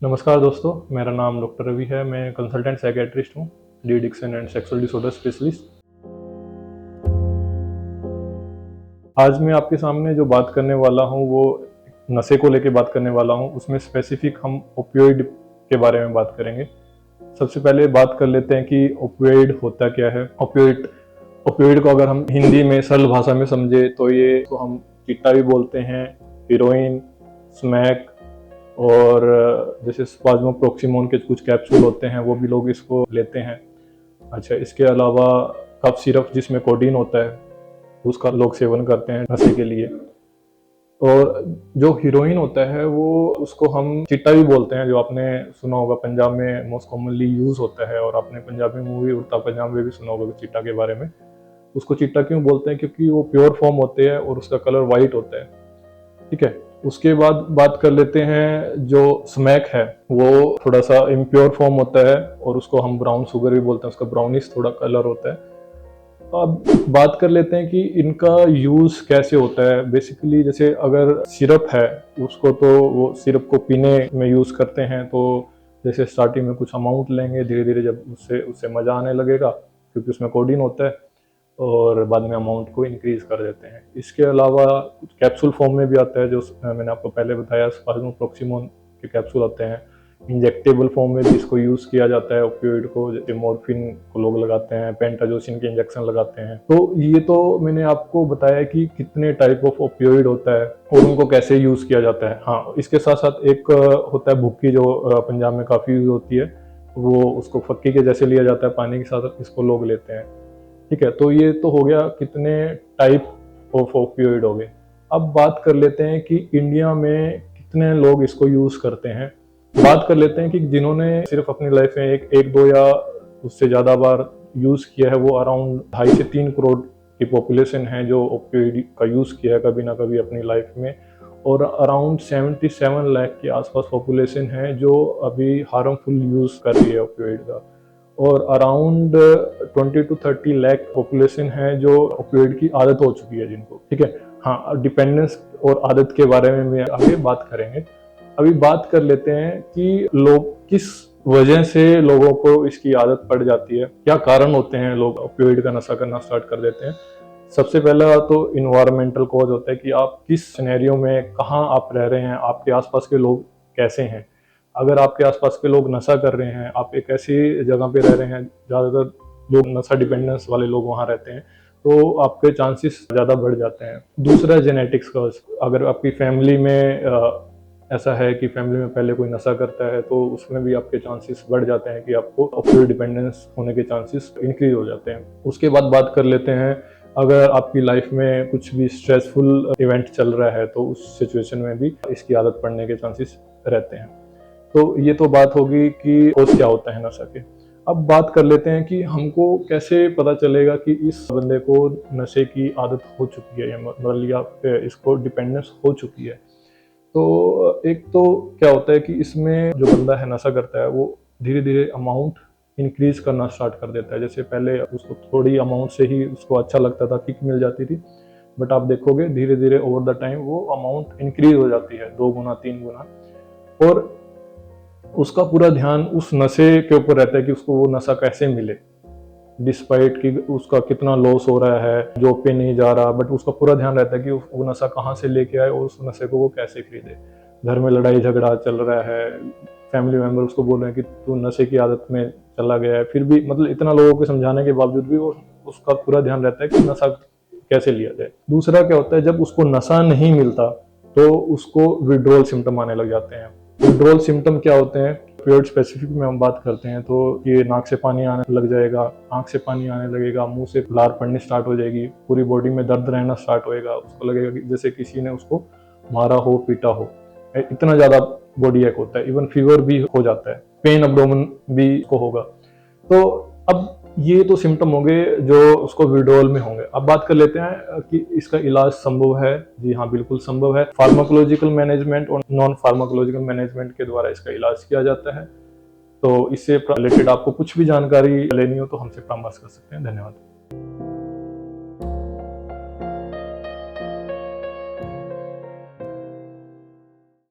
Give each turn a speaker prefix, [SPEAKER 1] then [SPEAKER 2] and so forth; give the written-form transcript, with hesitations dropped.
[SPEAKER 1] नमस्कार दोस्तों, मेरा नाम डॉक्टर रवि है। मैं कंसल्टेंट साइकेट्रिस्ट हूँ, de addiction and sexual disorder specialist. आज मैं आपके सामने जो बात करने वाला हूँ वो नशे को लेके बात करने वाला हूँ। उसमें स्पेसिफिक हम ओपियोइड के बारे में बात करेंगे। सबसे पहले बात कर लेते हैं कि ओपियोइड होता क्या है। ओपियोइड ओपियोइड को अगर हम हिंदी में सरल भाषा में समझे तो ये तो हम चिट्टा भी बोलते हैं, हेरोइन, स्मैक और जैसे स्पाज्मोप्रोक्सिमोन के कुछ कैप्सूल होते हैं वो भी लोग इसको लेते हैं। अच्छा, इसके अलावा कफ सिरप जिसमें कोडीन होता है उसका लोग सेवन करते हैं नशे के लिए। और जो हीरोइन होता है वो उसको हम चिट्टा भी बोलते हैं, जो आपने सुना होगा पंजाब में मोस्ट कॉमनली यूज होता है। और आपने पंजाबी मूवी उड़ता पंजाब में भी सुना होगा चिट्टा के बारे में। उसको चिट्टा क्यों बोलते हैं? क्योंकि वो प्योर फॉर्म होते हैं और उसका कलर वाइट होता है। ठीक है, उसके बाद बात कर लेते हैं जो स्मैक है, वो थोड़ा सा इम्प्योर फॉर्म होता है और उसको हम ब्राउन शुगर भी बोलते हैं, उसका ब्राउनिश थोड़ा कलर होता है। तो अब बात कर लेते हैं कि इनका यूज कैसे होता है। बेसिकली जैसे अगर सिरप है उसको तो वो सिरप को पीने में यूज करते हैं। तो जैसे स्टार्टिंग में कुछ अमाउंट लेंगे, धीरे धीरे जब उससे मजा आने लगेगा क्योंकि उसमें कोडीन होता है, और बाद में अमाउंट को इंक्रीज कर देते हैं। इसके अलावा कुछ कैप्सूल फॉर्म में भी आता है, जो मैंने आपको पहले बताया, स्पाज्मोप्रोक्सिमोन के कैप्सूल आते हैं। इंजेक्टेबल फॉर्म में भी इसको यूज किया जाता है ओपियोइड को, जैसे मॉर्फिन को लोग लगाते हैं, पेंटाजोसिन के इंजेक्शन लगाते हैं। तो ये तो मैंने आपको बताया कि कितने टाइप ऑफ ओपियोइड होता है और उनको कैसे यूज किया जाता है। हाँ, इसके साथ साथ एक होता है भुक्की, जो पंजाब में काफी यूज होती है। वो उसको फक्की के जैसे लिया जाता है, पानी के साथ इसको लोग लेते हैं। ठीक है, तो ये तो हो गया कितने टाइप ऑफ ओपियोइड हो गए। अब बात कर लेते हैं कि इंडिया में कितने लोग इसको यूज करते हैं। बात कर लेते हैं कि जिन्होंने सिर्फ अपनी लाइफ में एक दो या उससे ज्यादा बार यूज किया है, वो अराउंड 2.5 से 3 करोड़ की पॉपुलेशन है जो ओपियोइड का यूज किया है कभी ना कभी अपनी लाइफ में। और अराउंड 77 लाख के आसपास पॉपुलेशन है जो अभी हार्मफुल यूज कर रही है ओपियोइड का। और अराउंड 20 to 30 लाख पॉपुलेशन है जो ओपियोइड की आदत हो चुकी है जिनको। ठीक है, हाँ, डिपेंडेंस और आदत के बारे में आगे बात करेंगे। अभी बात कर लेते हैं कि लोग किस वजह से लोगों को इसकी आदत पड़ जाती है, क्या कारण होते हैं लोग ओपियोइड का नशा करना स्टार्ट कर देते हैं। सबसे पहला तो इन्वायरमेंटल कॉज होता है कि आप किस सिनेरियो में कहाँ आप रह रहे हैं, आपके आसपास के लोग कैसे हैं। अगर आपके आसपास के लोग नशा कर रहे हैं, आप एक ऐसी जगह पे रह रहे हैं ज़्यादातर लोग नशा डिपेंडेंस वाले लोग वहाँ रहते हैं, तो आपके चांसेस ज़्यादा बढ़ जाते हैं। दूसरा जेनेटिक्स का, अगर आपकी फैमिली में ऐसा है कि फैमिली में पहले कोई नशा करता है तो उसमें भी आपके चांसेस बढ़ जाते हैं कि आपको ओपियोइड डिपेंडेंस होने के चांसेस इंक्रीज हो जाते हैं। उसके बाद बात कर लेते हैं, अगर आपकी लाइफ में कुछ भी स्ट्रेसफुल इवेंट चल रहा है तो उस सिचुएशन में भी इसकी आदत पड़ने के चांसेस रहते हैं। तो ये तो बात होगी कि कोस क्या होता है नशा के। अब बात कर लेते हैं कि हमको कैसे पता चलेगा कि इस बंदे को नशे की आदत हो चुकी है, या मतलब या इसको डिपेंडेंस हो चुकी है। तो एक तो क्या होता है कि इसमें जो बंदा है नशा करता है वो धीरे धीरे अमाउंट इंक्रीज करना स्टार्ट कर देता है। जैसे पहले उसको थोड़ी अमाउंट से ही उसको अच्छा लगता था, किक मिल जाती थी, बट आप देखोगे धीरे धीरे ओवर द टाइम वो अमाउंट इंक्रीज हो जाती है 2 गुना 3 गुना। और उसका पूरा ध्यान उस नशे के ऊपर रहता है कि उसको वो नशा कैसे मिले, डिस्पाइट कि उसका कितना लॉस हो रहा है, जॉब पे नहीं जा रहा, बट उसका पूरा ध्यान रहता है कि वो नशा कहाँ से लेके आए और उस नशे को वो कैसे खरीदे। घर में लड़ाई झगड़ा चल रहा है, फैमिली मेंबर उसको बोल रहे हैं कि तू नशे की आदत में चला गया है, फिर भी मतलब इतना लोगों को समझाने के बावजूद भी वो उसका पूरा ध्यान रहता है कि नशा कैसे लिया जाए। दूसरा क्या होता है, जब उसको नशा नहीं मिलता तो उसको विड्रॉल सिम्टम आने लग जाते हैं। विड्रॉल सिम्टम क्या होते हैं, ओपियोइड स्पेसिफिक में हम बात करते हैं तो ये नाक से पानी आने लग जाएगा, आंख से पानी आने लगेगा, मुंह से लार पड़नी स्टार्ट हो जाएगी, पूरी बॉडी में दर्द रहना स्टार्ट होएगा, उसको लगेगा कि जैसे किसी ने उसको मारा हो, पीटा हो। इतना ज्यादा बॉडी एक होता है, इवन फीवर भी हो जाता है, पेन अब्डोमेन भी को होगा। तो अब ये तो सिम्टम होंगे जो उसको विड्रॉल में होंगे। अब बात कर लेते हैं कि इसका इलाज संभव है। जी हाँ, बिल्कुल संभव है। फार्माकोलॉजिकल मैनेजमेंट और नॉन फार्माकोलॉजिकल मैनेजमेंट के द्वारा इसका इलाज किया जाता है। तो इससे रिलेटेड आपको कुछ भी जानकारी लेनी हो तो हमसे परामर्श कर सकते हैं। धन्यवाद।